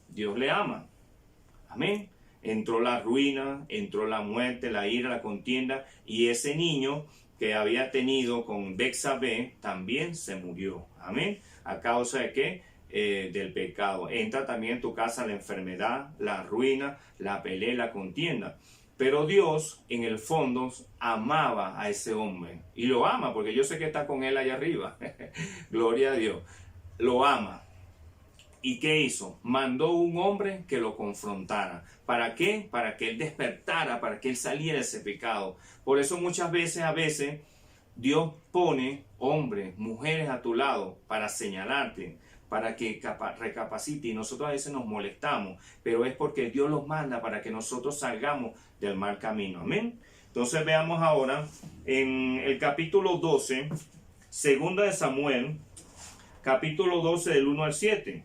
Dios le ama. Amén. Entró la ruina, entró la muerte, la ira, la contienda, y ese niño que había tenido con Betsabé también se murió. Amén. ¿A causa de qué? Del pecado. Entra también en tu casa la enfermedad, la ruina, la pelea, la contienda. Pero Dios, en el fondo, amaba a ese hombre. Y lo ama, porque yo sé que está con él allá arriba. Gloria a Dios. Lo ama. ¿Y qué hizo? Mandó un hombre que lo confrontara. ¿Para qué? Para que él despertara, para que él saliera de ese pecado. Por eso muchas veces, Dios pone hombres, mujeres a tu lado para señalarte, para que recapacite. Y nosotros a veces nos molestamos, pero es porque Dios los manda para que nosotros salgamos del mal camino. Amén. Entonces veamos ahora en el capítulo 12, segunda de Samuel, capítulo 12 del 1 al 7.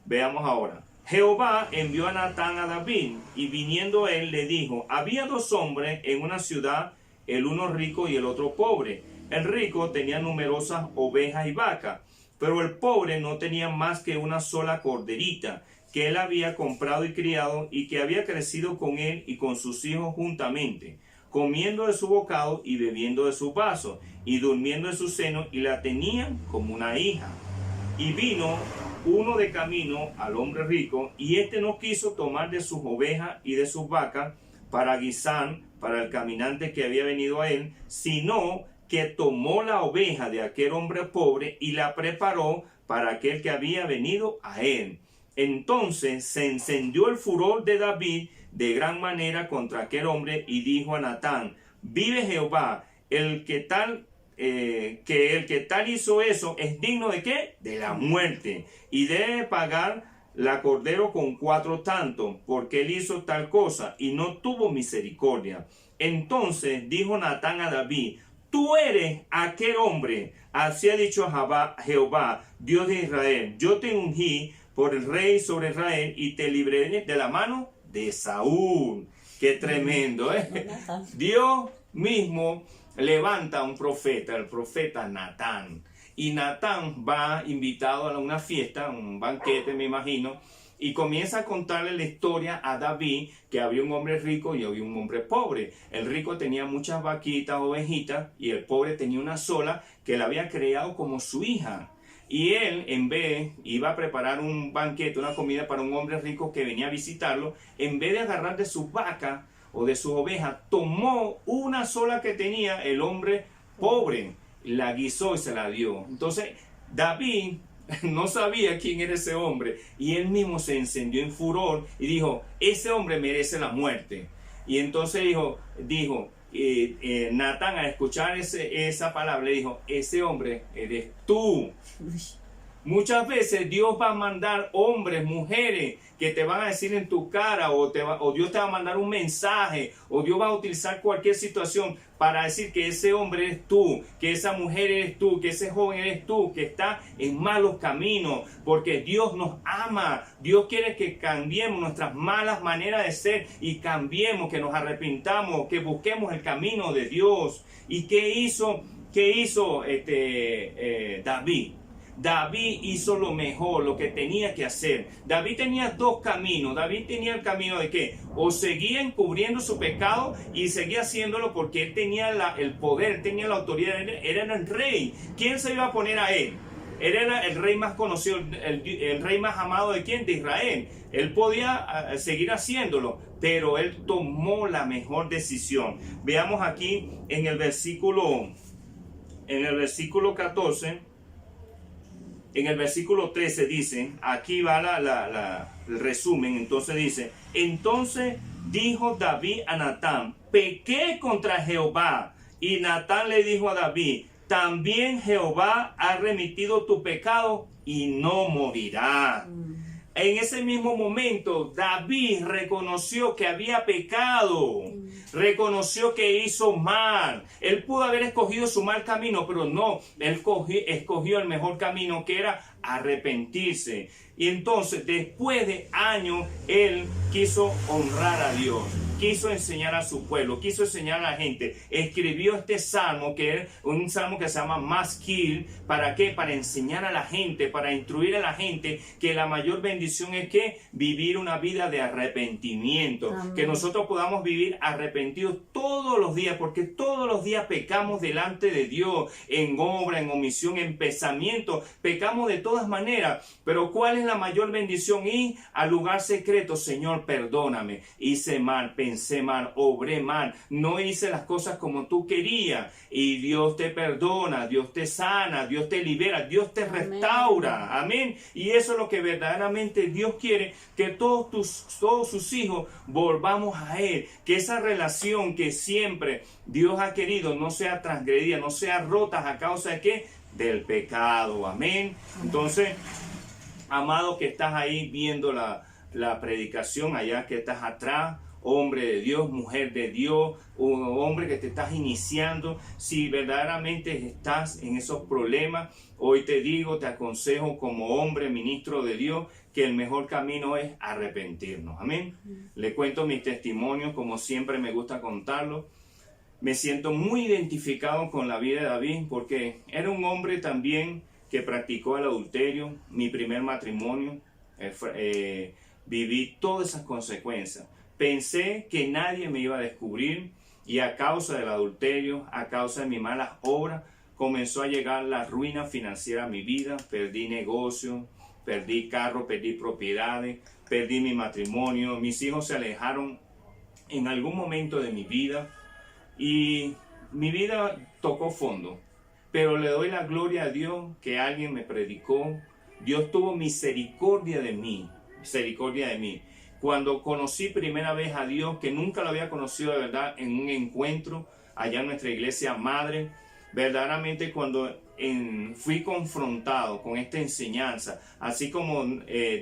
Veamos ahora. Jehová envió a Natán a David, y viniendo él le dijo, había 2 hombres en una ciudad, el uno rico y el otro pobre. El rico tenía numerosas ovejas y vacas, pero el pobre no tenía más que una sola corderita, que él había comprado y criado, y que había crecido con él y con sus hijos juntamente, comiendo de su bocado y bebiendo de su vaso, y durmiendo en su seno, y la tenían como una hija. Y vino uno de camino al hombre rico, y éste no quiso tomar de sus ovejas y de sus vacas para guisar para el caminante que había venido a él, sino que tomó la oveja de aquel hombre pobre y la preparó para aquel que había venido a él. Entonces se encendió el furor de David de gran manera contra aquel hombre, y dijo a Natán, vive Jehová, el que tal hizo eso es digno de ¿qué? De la muerte, y debe pagar la cordero con 4 tantos, porque él hizo tal cosa y no tuvo misericordia. Entonces dijo Natán a David, tú eres aquel hombre, así ha dicho Jehová, Dios de Israel, yo te ungí por el rey sobre Israel y te libraré de la mano de Saúl. Qué tremendo, ¿eh? Dios mismo levanta a un profeta, el profeta Natán. Y Natán va invitado a una fiesta, un banquete me imagino, y comienza a contarle la historia a David, que había un hombre rico y había un hombre pobre. El rico tenía muchas vaquitas, ovejitas, y el pobre tenía una sola que la había creado como su hija. Y él, en vez, iba a preparar un banquete, una comida para un hombre rico que venía a visitarlo, en vez de agarrar de su vaca o de su oveja, tomó una sola que tenía el hombre pobre, la guisó y se la dio. Entonces, David no sabía quién era ese hombre y él mismo se encendió en furor y dijo, ese hombre merece la muerte. Y entonces dijo Natán, al escuchar esa palabra, le dijo, ese hombre eres tú. Muchas veces Dios va a mandar hombres, mujeres que te van a decir en tu cara o Dios te va a mandar un mensaje o Dios va a utilizar cualquier situación para decir que ese hombre eres tú, que esa mujer eres tú, que ese joven eres tú, que está en malos caminos, porque Dios nos ama. Dios quiere que cambiemos nuestras malas maneras de ser y cambiemos, que nos arrepintamos, que busquemos el camino de Dios. ¿Y qué hizo David? David hizo lo mejor, lo que tenía que hacer. David tenía dos caminos. David tenía el camino de que o seguía encubriendo su pecado y seguía haciéndolo porque él tenía el poder, tenía la autoridad, era el rey. ¿Quién se iba a poner a él? Él era el rey más conocido, el rey más amado de ¿quién? De Israel. Él podía seguir haciéndolo, pero él tomó la mejor decisión. Veamos aquí en el versículo 14. En el versículo 13 dice, aquí va el resumen, entonces dice, entonces dijo David a Natán, pequé contra Jehová. Y Natán le dijo a David, también Jehová ha remitido tu pecado y no morirá. En ese mismo momento, David reconoció que había pecado, reconoció que hizo mal. Él pudo haber escogido su mal camino, pero no, él escogió el mejor camino, que era arrepentirse. Y entonces, después de años, él quiso honrar a Dios, quiso enseñar a su pueblo, quiso enseñar a la gente. Escribió este salmo, que es un salmo que se llama Masquil. ¿Para qué? Para enseñar a la gente, para instruir a la gente que la mayor bendición es que vivir una vida de arrepentimiento. Amén. Que nosotros podamos vivir arrepentidos todos los días, porque todos los días pecamos delante de Dios, en obra, en omisión, en pensamiento, pecamos de todas maneras. Pero ¿cuál es la mayor bendición? Ir al lugar secreto. Señor, perdóname, hice mal, pensé mal, obré mal, no hice las cosas como tú querías, y Dios te perdona, Dios te sana, Dios te libera, Dios te restaura. Amén. Y eso es lo que verdaderamente Dios quiere, que todos sus hijos volvamos a Él, que esa relación que siempre Dios ha querido no sea transgredida, no sea rota a causa de ¿qué? Del pecado. Amén. Entonces, amado que estás ahí viendo la predicación, allá que estás atrás, hombre de Dios, mujer de Dios, un hombre que te estás iniciando, si verdaderamente estás en esos problemas, hoy te digo, te aconsejo como hombre, ministro de Dios, que el mejor camino es arrepentirnos. Amén. Le cuento mis testimonios, como siempre me gusta contarlo. Me siento muy identificado con la vida de David, porque era un hombre también que practicó el adulterio, mi primer matrimonio, viví todas esas consecuencias. Pensé que nadie me iba a descubrir y a causa del adulterio, a causa de mis malas obras, comenzó a llegar la ruina financiera a mi vida. Perdí negocio, perdí carro, perdí propiedades, perdí mi matrimonio. Mis hijos se alejaron en algún momento de mi vida y mi vida tocó fondo. Pero le doy la gloria a Dios que alguien me predicó. Dios tuvo misericordia de mí, misericordia de mí. Cuando conocí primera vez a Dios, que nunca lo había conocido de verdad, en un encuentro allá en nuestra iglesia madre, verdaderamente cuando fui confrontado con esta enseñanza, así como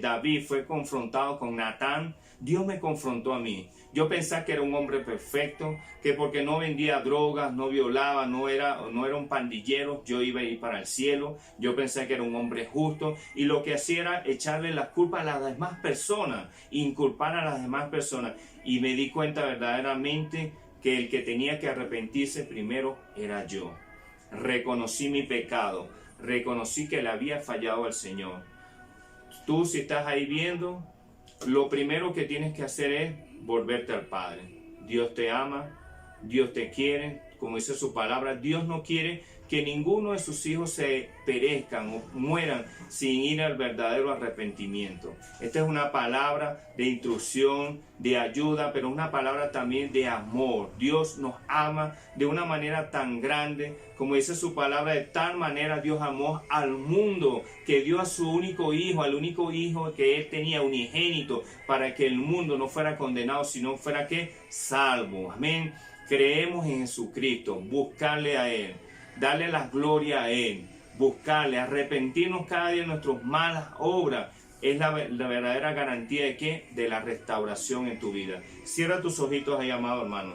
David fue confrontado con Natán, Dios me confrontó a mí. Yo pensaba que era un hombre perfecto, que porque no vendía drogas, no violaba, no era un pandillero, yo iba a ir para el cielo. Yo pensé que era un hombre justo y lo que hacía era echarle la culpa a las demás personas, inculpar a las demás personas. Y me di cuenta verdaderamente que el que tenía que arrepentirse primero era yo. Reconocí mi pecado, reconocí que le había fallado al Señor. Tú, si estás ahí viendo, lo primero que tienes que hacer es volverte al Padre. Dios te ama, Dios te quiere, como dice su palabra. Dios no quiere que ninguno de sus hijos se perezcan o mueran sin ir al verdadero arrepentimiento. Esta es una palabra de instrucción, de ayuda, pero una palabra también de amor. Dios nos ama de una manera tan grande, como dice su palabra, de tal manera Dios amó al mundo, que dio a su único hijo, al único hijo que él tenía, unigénito, para que el mundo no fuera condenado, sino fuera que salvo. Amén. Creemos en Jesucristo, buscarle a Él, darle la gloria a Él, buscarle, arrepentirnos cada día de nuestras malas obras. Es la verdadera garantía de ¿qué? De la restauración en tu vida. Cierra tus ojitos ahí, amado hermano.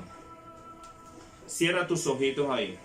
Cierra tus ojitos ahí.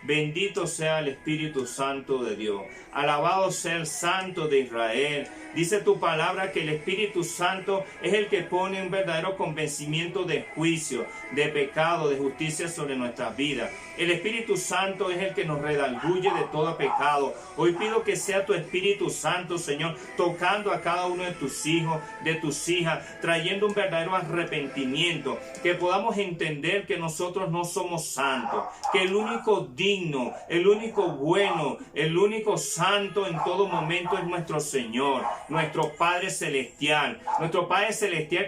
Bendito sea el Espíritu Santo de Dios. Alabado sea el Santo de Israel. Dice tu palabra que el Espíritu Santo es el que pone un verdadero convencimiento de juicio, de pecado, de justicia sobre nuestras vidas. El Espíritu Santo es el que nos redarguye de todo pecado. Hoy pido que sea tu Espíritu Santo, Señor, tocando a cada uno de tus hijos, de tus hijas, trayendo un verdadero arrepentimiento, que podamos entender que nosotros no somos santos, que el único digno, el único bueno, el único santo en todo momento es nuestro Señor, nuestro Padre Celestial,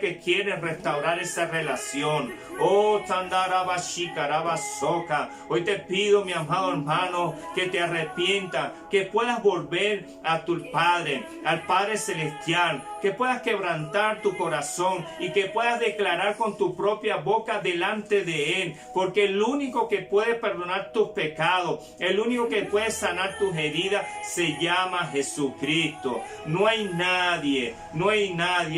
que quiere restaurar esa relación. Oh, hoy te pido, mi amado hermano, que te arrepientas, que puedas volver a tu Padre, al Padre Celestial, que puedas quebrantar tu corazón y que puedas declarar con tu propia boca delante de Él, porque el único que puede perdonar tus pecados, el único que puede sanar tus heridas, se llama Jesucristo. No hay nadie,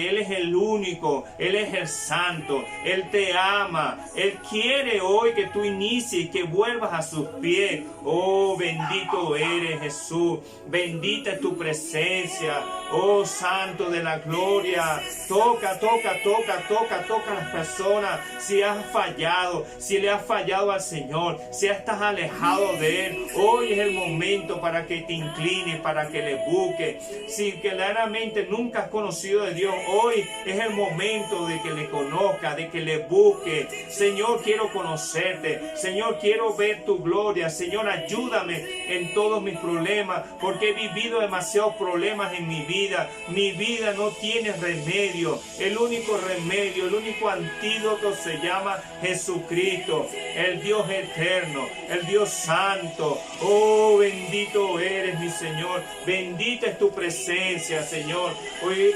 Él es el único, Él es el santo, Él te ama, Él quiere hoy que tú inicies y que vuelvas a sus pies. Oh, bendito eres, Jesús, bendita es tu presencia, oh Santo de la gloria. Toca a las personas. Si has fallado, si le has fallado al Señor, si estás alejado de Él, hoy es el momento para que te inclines, para que le busques. Si claramente nunca has conocido de Dios, hoy es el momento de que le conozcas, de que le busques. Señor, quiero conocerte. Señor, quiero ver tu gloria. Señor, ayúdame en todos mis problemas, porque he vivido demasiados problemas en mi vida. Mi vida no tiene remedio. El único remedio, el único antídoto se llama Jesucristo, el Dios eterno, el Dios santo. Oh, bendito eres, mi Señor. Bendita es tu presencia, Señor. Hoy,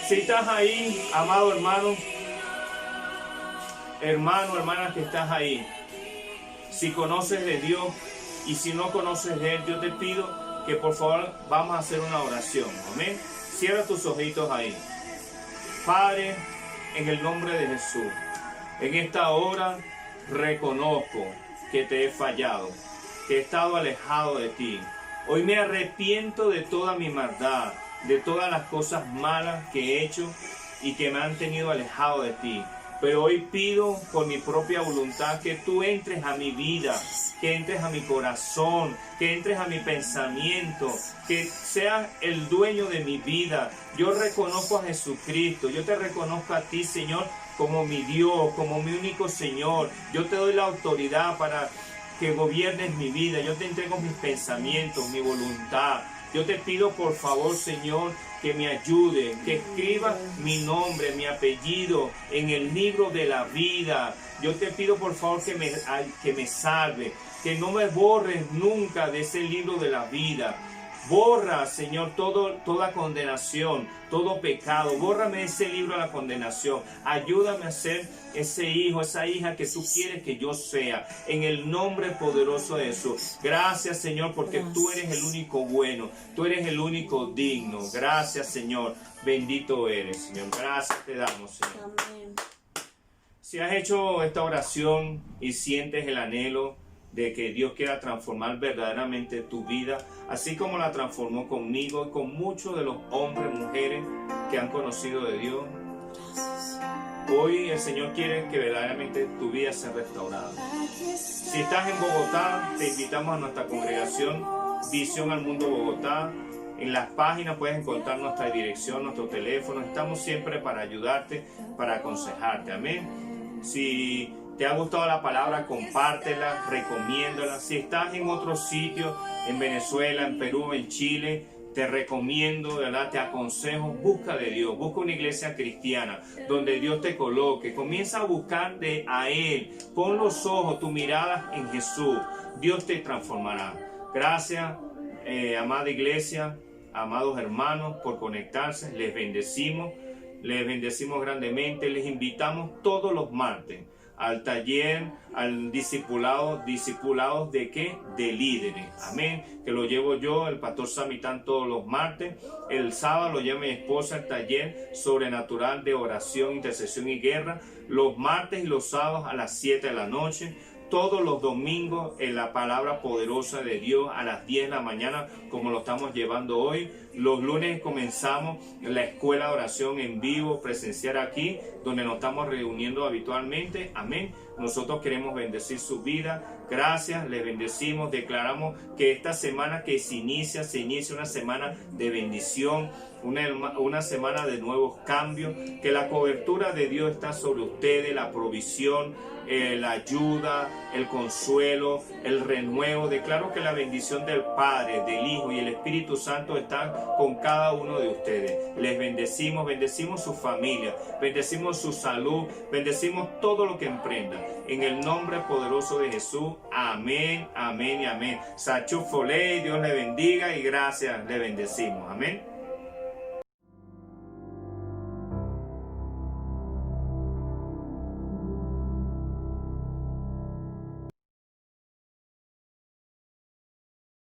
si estás ahí, amado hermano, hermana que estás ahí, si conoces de Dios y si no conoces de Él, yo te pido que por favor vamos a hacer una oración. Amén. Cierra tus ojitos ahí. Padre, en el nombre de Jesús, en esta hora reconozco que te he fallado, que he estado alejado de ti. Hoy me arrepiento de toda mi maldad, de todas las cosas malas que he hecho y que me han tenido alejado de ti. Pero hoy pido por mi propia voluntad que tú entres a mi vida, que entres a mi corazón, que entres a mi pensamiento, que seas el dueño de mi vida. Yo reconozco a Jesucristo, yo te reconozco a ti, Señor, como mi Dios, como mi único Señor. Yo te doy la autoridad para que gobiernes mi vida. Yo te entrego mis pensamientos, mi voluntad. Yo te pido por favor, Señor, que me ayude, que escriba mi nombre, mi apellido en el libro de la vida. Yo te pido por favor que me salve, que no me borres nunca de ese libro de la vida. Borra, Señor, toda condenación, todo pecado. Bórrame ese libro de la condenación. Ayúdame a ser ese hijo, esa hija que tú quieres que yo sea. En el nombre poderoso de Jesús. Gracias, Señor, porque tú eres el único bueno. Tú eres el único digno. Gracias, Señor. Bendito eres, Señor. Gracias te damos, Señor. Amén. Si has hecho esta oración y sientes el anhelo de que Dios quiera transformar verdaderamente tu vida, así como la transformó conmigo y con muchos de los hombres y mujeres que han conocido de Dios, hoy el Señor quiere que verdaderamente tu vida sea restaurada. Si estás en Bogotá, te invitamos a nuestra congregación Visión al Mundo Bogotá. En las páginas puedes encontrar nuestra dirección, nuestro teléfono. Estamos siempre para ayudarte, para aconsejarte. Amén. Si ¿Te ha gustado la palabra? Compártela, recomiéndala. Si estás en otro sitio, en Venezuela, en Perú, en Chile, te recomiendo, ¿verdad? Te aconsejo, busca de Dios, busca una iglesia cristiana donde Dios te coloque. Comienza a buscar a Él. Pon los ojos, tu mirada en Jesús. Dios te transformará. Gracias, amada iglesia, amados hermanos, por conectarse. Les bendecimos grandemente. Les invitamos todos los martes al taller, al discipulados ¿de qué? De líderes. Amén. Que lo llevo yo, el pastor Samitán, todos los martes. El sábado lo lleva mi esposa al taller sobrenatural de oración, intercesión y guerra. Los martes y los sábados a las 7 de la noche. Todos los domingos en la palabra poderosa de Dios a las 10 de la mañana, como lo estamos llevando hoy. Los lunes comenzamos la escuela de oración en vivo, presencial aquí, donde nos estamos reuniendo habitualmente. Amén. Nosotros queremos bendecir su vida. Gracias, les bendecimos. Declaramos que esta semana que se inicia una semana de bendición, una semana de nuevos cambios, que la cobertura de Dios está sobre ustedes, la provisión, la ayuda, el consuelo, el renuevo. Declaro que la bendición del Padre, del Hijo y el Espíritu Santo están con cada uno de ustedes. Les bendecimos su familia, bendecimos su salud, bendecimos todo lo que emprendan. En el nombre poderoso de Jesús, amén, amén y amén. Sachu Foley, Dios le bendiga y gracias, le bendecimos. Amén.